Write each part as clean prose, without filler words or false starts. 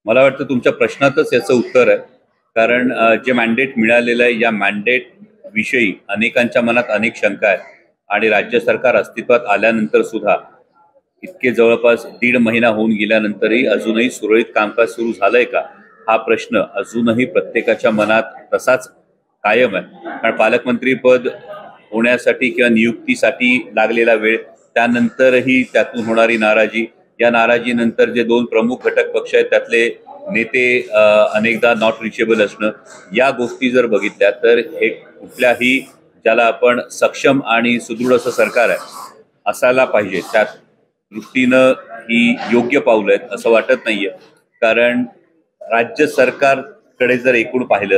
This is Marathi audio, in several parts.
मला वाटतं तुमच्या प्रश्नातच याचं उत्तर आहे. कारण जे मॅन्डेट मिळालेलं आहे या मॅन्डेट विषयी अनेकांच्या मनात अनेक शंका आहेत आणि राज्य सरकार अस्तित्वात आल्यानंतर सुद्धा इतके जवळपास 1.5 महिना होऊन गेल्यानंतरही अजूनही सुरळीत कामकाज सुरू झालंय का, हा प्रश्न अजूनही प्रत्येकाच्या मनात तसाच कायम आहे. कारण पालकमंत्री पद होण्यासाठी किंवा नियुक्तीसाठी लागलेला वेळ, त्यानंतरही त्यातून होणारी नाराजी, या नाराजीनंतर जे 2 प्रमुख घटक पक्ष आहेत त्यातले नेते अनेकदा नॉट रिचेबल असणं, या गोष्टी जर बघितल्या तर हे कुठल्याही ज्याला आपण सक्षम आणि सुदृढ असं सरकार आहे असायला पाहिजे त्या दृष्टीनं ही योग्य पावलं आहेत असं वाटत नाहीये. कारण राज्य सरकारकडे जर एकूण पाहिलं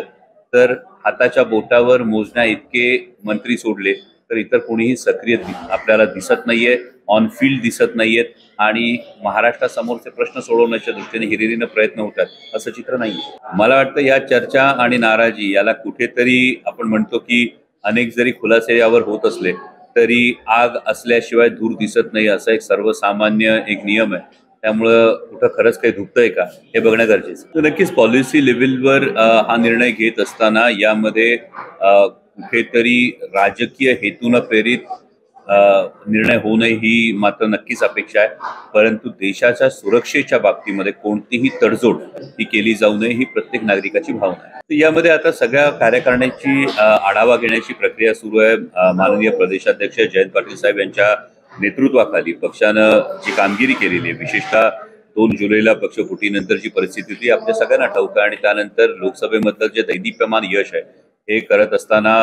तर हाताच्या बोटावर मोजण्या इतके मंत्री सोडले तर इतर कोणीही सक्रिय आपल्याला दिसत नाहीये, ऑन फील्ड दिसत नाहीयेत आणि महाराष्ट्रासमोरचे प्रश्न सोडवण्याच्या दृष्टीने हिरिरीनं प्रयत्न होतात असं चित्र नाहीये. मला वाटतं या चर्चा आणि नाराजी याला कुठेतरी आपण म्हणतो की अनेक जरी खुलासे यावर होत असले तरी आग असल्याशिवाय धूर दिसत नाही असा एक सर्वसामान्य एक नियम आहे. त्यामुळं कुठं खरंच काही धुकतंय का हे बघणं गरजेचं. तर नक्कीच पॉलिसी लेव्हलवर हा निर्णय घेत असताना यामध्ये कुठेतरी राजकीय हेतून प्रेरित निर्णय होऊ नये ही मात्र नक्कीच अपेक्षा आहे. परंतु देशाच्या सुरक्षेच्या बाबतीमध्ये कोणतीही तडजोड ही केली जाऊ नये ही प्रत्येक नागरिकाची भावना आहे. तर यामध्ये आता सगळ्या कार्यकारिणीची आढावा घेण्याची प्रक्रिया सुरू आहे. माननीय प्रदेशाध्यक्ष जयंत पाटील साहेब यांच्या नेतृत्वाखाली पक्षानं जी कामगिरी केलेली आहे, विशेषतः 2 जुलैला पक्षफुटीनंतरची परिस्थिती ती आपल्या सगळ्यांना ठाऊक आहे आणि त्यानंतर लोकसभेमधलं जे दैदिप्यमान यश आहे हे करत असताना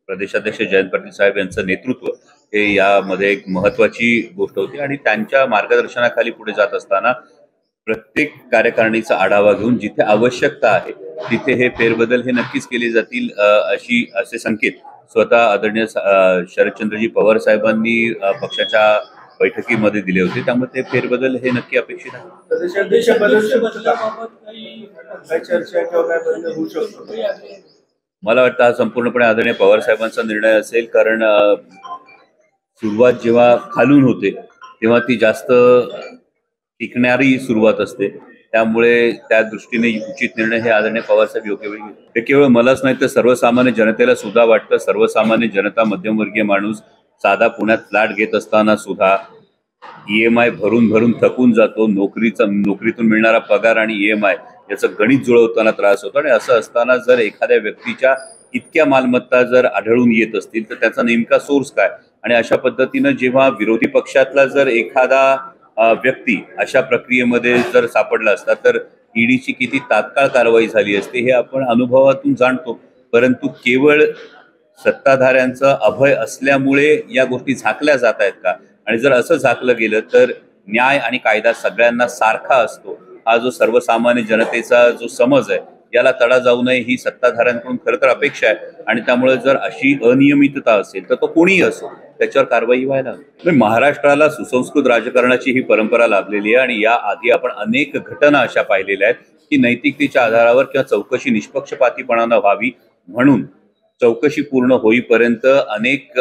प्रदेशाध्यक्ष जयंत पाटील साहेब यांचं नेतृत्व हे यामध्ये एक महत्वाची गोष्ट होती आणि त्यांच्या मार्गदर्शनाखाली पुढे जात असताना प्रत्येक कार्यकारिणीचा आढावा घेऊन जिथे आवश्यकता आहे तिथे हे फेरबदल हे नक्कीच केले जातील असे संकेत स्वतः आदरणीय शरदचंद्रजी पवार साहेबांनी पक्षाच्या बैठकीमध्ये दिले होते. त्यामुळे ते फेरबदल हे नक्की अपेक्षित आहे. मला वाटतं हा संपूर्णपणे आदरणीय पवार साहेबांचा निर्णय असेल. कारण सुरुवात जेव्हा खालून होते तेव्हा ती जास्त टिकणारी सुरुवात असते. त्यामुळे त्या दृष्टीने उचित निर्णय हे आदरणीय पवारसाहेब योग्य वेळी घेतले. ते केवळ मलाच नाही तर सर्वसामान्य जनतेला सुद्धा वाटतं. सर्वसामान्य जनता, मध्यमवर्गीय माणूस साधा पुण्यात फ्लॅट घेत असताना सुद्धा EMI भरून भरून थकून जातो. नोकरीतून मिळणारा पगार आणि EMI याचं गणित जुळवताना त्रास होतो आणि असं असताना जर एखाद्या व्यक्तीच्या इतक्या मालमत्ता जर आढळून येत असतील तर त्याचा नेमका सोर्स काय, आणि अशा पद्धतीनं जेव्हा विरोधी पक्षातला जर एखादा व्यक्ती अशा प्रक्रियेमध्ये जर सापडला असता तर ईडीची किती तात्काळ कारवाई झाली असते हे आपण अनुभवातून जाणतो. परंतु केवळ सत्ताधाऱ्यांचं अभय असल्यामुळे या गोष्टी झाकल्या जात आहेत का, आणि जर असं झाकलं गेलं तर न्याय आणि कायदा सगळ्यांना सारखा असतो हा जो सर्वसामान्य जनतेचा जो समज आहे याला तडा जाऊ नये ही सत्ताधाऱ्यांकडून खरं तर अपेक्षा आहे. आणि त्यामुळे जर अशी अनियमितता असेल तर तो कोणीही असो त्याच्यावर कारवाई व्हायला हवी. महाराष्ट्राला सुसंस्कृत राजकारणाची ही परंपरा लाभलेली आहे आणि या आधी आपण अनेक घटना अशा पाहिलेल्या आहेत की नैतिकतेच्या आधारावर किंवा चौकशी निष्पक्षपातीपणानं व्हावी म्हणून चौकशी पूर्ण होईपर्यंत अनेक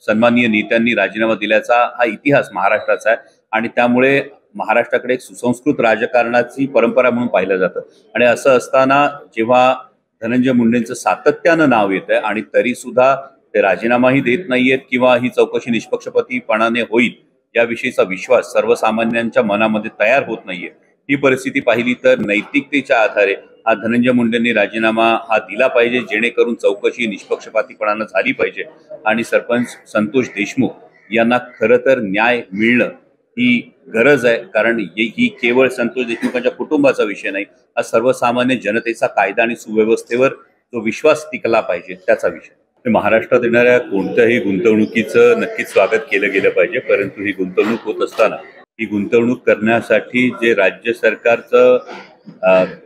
सन्माननीय नेत्यांनी राजीनामा दिल्याचा हा इतिहास महाराष्ट्राचा आहे. आणि त्यामुळे महाराष्ट्राकडे एक सुसंस्कृत राजकारणाची परंपरा म्हणून पाहिलं जातं. आणि असं असताना जेव्हा धनंजय मुंडेंचं सातत्यानं नाव येत आहे आणि तरी सुद्धा ते राजीनामाही देत नाहीयेत किंवा ही चौकशी निष्पक्षपातीपणाने होईल याविषयीचा विश्वास सर्वसामान्यांच्या मनामध्ये तयार होत नाहीये, ही परिस्थिती पाहिली तर नैतिकतेच्या आधारे हा धनंजय मुंडेंनी राजीनामा हा दिला पाहिजे जेणेकरून चौकशी निष्पक्षपातीपणानं झाली पाहिजे आणि सरपंच संतोष देशमुख यांना खरं तर न्याय मिळणं ही गरज आहे. कारण ही केवळ संतोष देशमुखांच्या कुटुंबाचा विषय नाही, हा सर्वसामान्य जनतेचा कायदा आणि सुव्यवस्थेवर जो विश्वास टिकला पाहिजे त्याचा विषय. महाराष्ट्रात येणाऱ्या कोणत्याही गुंतवणुकीचं नक्कीच स्वागत केलं गेलं पाहिजे. परंतु ही गुंतवणूक होत असताना ही गुंतवणूक करण्यासाठी जे राज्य सरकारचं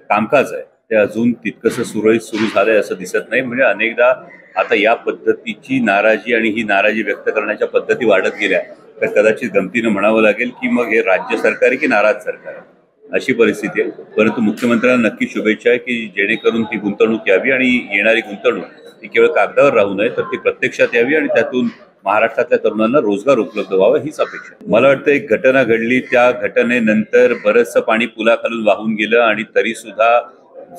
कामकाज आहे ते अजून तितकंसं सुरळीत सुरू झालंय असं दिसत नाही. म्हणजे अनेकदा आता या पद्धतीची नाराजी आणि ही नाराजी व्यक्त करण्याच्या पद्धती वाढत गेल्या तर कदाचित गमतीनं म्हणावं लागेल की मग हे राज्य सरकार आहे की नाराज सरकार आहे अशी परिस्थिती आहे. परंतु मुख्यमंत्र्यांना नक्की शुभेच्छा आहे की जेणेकरून ती गुंतवणूक यावी आणि येणारी गुंतवणूक ती केवळ कागदावर राहू नये तर ती प्रत्यक्षात यावी आणि त्यातून महाराष्ट्रातल्या तरुणांना रोजगार उपलब्ध व्हावा हीच अपेक्षा. मला वाटतं एक घटना घडली, त्या घटनेनंतर बरंचसं पाणी पुलाखालून वाहून गेलं आणि तरी सुद्धा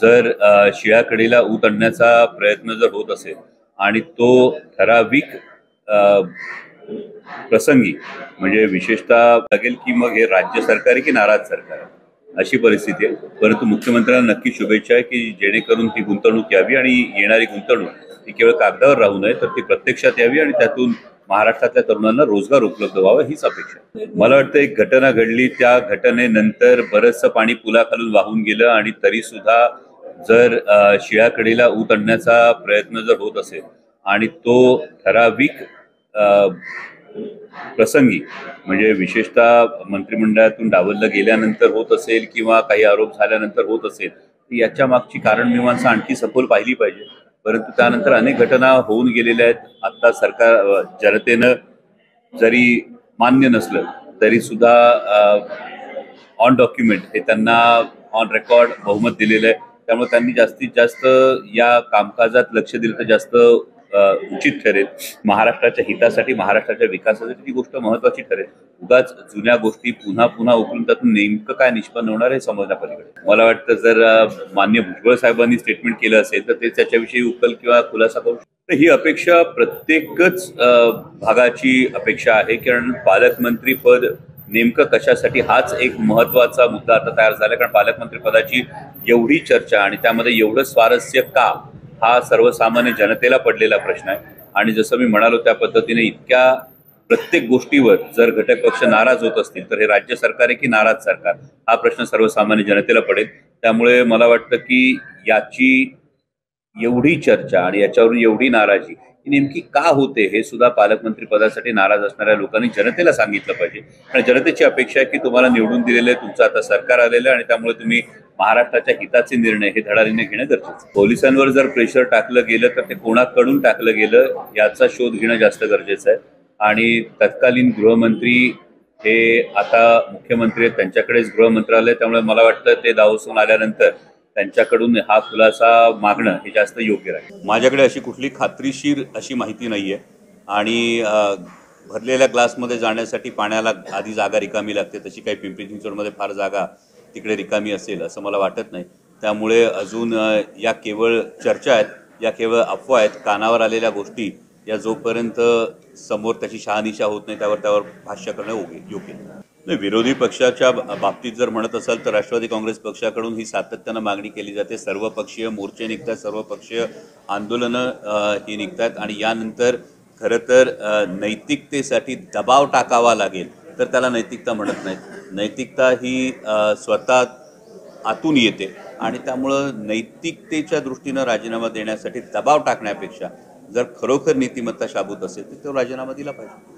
जर शिळ्याकडीला ऊत आणण्याचा प्रयत्न जर होत असेल आणि तो ठराविक प्रसंगी म्हणजे विशेषतः लागेल की मग हे राज्य सरकार आहे की नाराज सरकार आहे अशी परिस्थिती आहे. परंतु मुख्यमंत्र्यांना नक्की शुभेच्छा आहे की जेणेकरून ती गुंतवणूक यावी आणि येणारी गुंतवणूक ती केवळ कागदावर राहू नये तर ती प्रत्यक्षात यावी आणि त्यातून महाराष्ट्रातल्या तरुणांना रोजगार उपलब्ध व्हावा हीच अपेक्षा. मला वाटतं एक घटना घडली, त्या घटनेनंतर बरंचसं पाणी पुलाखालून वाहून गेलं आणि तरी सुद्धा जर शिळ्याकडीला ऊत आणण्याचा प्रयत्न जर होत असेल आणि तो ठराविक प्रसंगी म्हणजे विशेषतः मंत्रिमंडळातून डावललं गेल्यानंतर होत असेल किंवा काही आरोप झाल्यानंतर होत असेल तर याच्या मागची कारणमीमांसा आणखी सखोल पाहिली पाहिजे. परंतु त्यानंतर अनेक घटना होऊन गेलेल्या आहेत. आता सरकार जनतेनं जरी मान्य नसलं तरी सुद्धा ऑन डॉक्युमेंट हे त्यांना ऑन रेकॉर्ड बहुमत दिलेलं आहे. त्यामुळे त्यांनी जास्तीत जास्त या कामकाजात लक्ष दिलं तर जास्त उचित ठरेल. महाराष्ट्राच्या हितासाठी, महाराष्ट्राच्या विकासासाठी ती गोष्ट महत्वाची ठरेल. उगाच जुन्या गोष्टी पुन्हा पुन्हा उकळून त्यातून नेमकं काय निष्पन्न होणार हे समजण्यापलीकडे. मला वाटतं जर मान्य भुजबळ साहेबांनी स्टेटमेंट केलं असेल तर ते त्याच्याविषयी उकल किंवा खुलासा करू शकतो. ही अपेक्षा प्रत्येकच भागाची अपेक्षा आहे, कारण पालकमंत्री पद नेमकं कशासाठी हाच एक महत्वाचा मुद्दा आता तयार झाला. कारण पालकमंत्री पदाची एवढी चर्चा आणि त्यामध्ये एवढं स्वारस्य का हा सर्वसामान्य जनतेला पडलेला प्रश्न आहे. आणि जसं मी म्हणालो त्या पद्धतीने इतक्या प्रत्येक गोष्टीवर जर घटक पक्ष नाराज होत असतील तर हे राज्य सरकार आहे की नाराज सरकार हा प्रश्न सर्वसामान्य जनतेला पडेल. त्यामुळे मला वाटतं की याची एवढी चर्चा आणि याच्यावरून एवढी नाराजी ही नेमकी का होते हे सुद्धा पालकमंत्री पदासाठी नाराज असणाऱ्या लोकांनी जनतेला सांगितलं पाहिजे. आणि जनतेची अपेक्षा आहे की तुम्हाला निवडून दिलेलं तुमचं आता सरकार आलेलं आहे आणि त्यामुळे तुम्ही महाराष्ट्राच्या हिताचे निर्णय हे धडाडीने घेणं गरजेचं. पोलिसांवर जर प्रेशर टाकलं गेलं तर ते कोणाकडून टाकलं गेलं याचा शोध घेणं जास्त गरजेचं आहे. आणि तत्कालीन गृहमंत्री हे आता मुख्यमंत्री आहेत, त्यांच्याकडेच गृह मंत्रालय, त्यामुळे मला वाटतं ते दावसून आल्यानंतर त्यांच्याकडून हा खुलासा मागणं हे जास्त योग्य राहील. माझ्याकडे अशी कुठली खात्रीशीर अशी माहिती नाहीये आणि भरलेल्या ग्लासमध्ये जाण्यासाठी पाण्याला आधी जागा रिकामी लागते, तशी काही पिंपरी चिंचवडमध्ये फार जागा तिकडे रिकामी असेल असं मला वाटत नाही. त्यामुळे अजून या केवळ चर्चा आहेत, या केवळ अफवा आहेत, कानावर आलेल्या गोष्टी या जोपर्यंत समोर त्याची शहानिशा होत नाही त्यावर भाष्य करणं योग्य नाही. विरोधी पक्षाच्या बाबतीत जर म्हणत असाल तर राष्ट्रवादी काँग्रेस पक्षाकडून ही सातत्यानं मागणी केली जाते. सर्वपक्षीय मोर्चे निघतात, सर्वपक्षीय आंदोलनं ही निघतात आणि यानंतर खरं तर नैतिकतेसाठी दबाव टाकावा लागेल तर त्याला नैतिकता म्हणत नाहीत. नैतिकता ही स्वतः आतून येते आणि त्यामुळं नैतिकतेच्या दृष्टीनं राजीनामा देण्यासाठी दबाव टाकण्यापेक्षा जर खरोखर नीतिमत्ता शाबूत असेल तर तो राजीनामा दिला पाहिजे.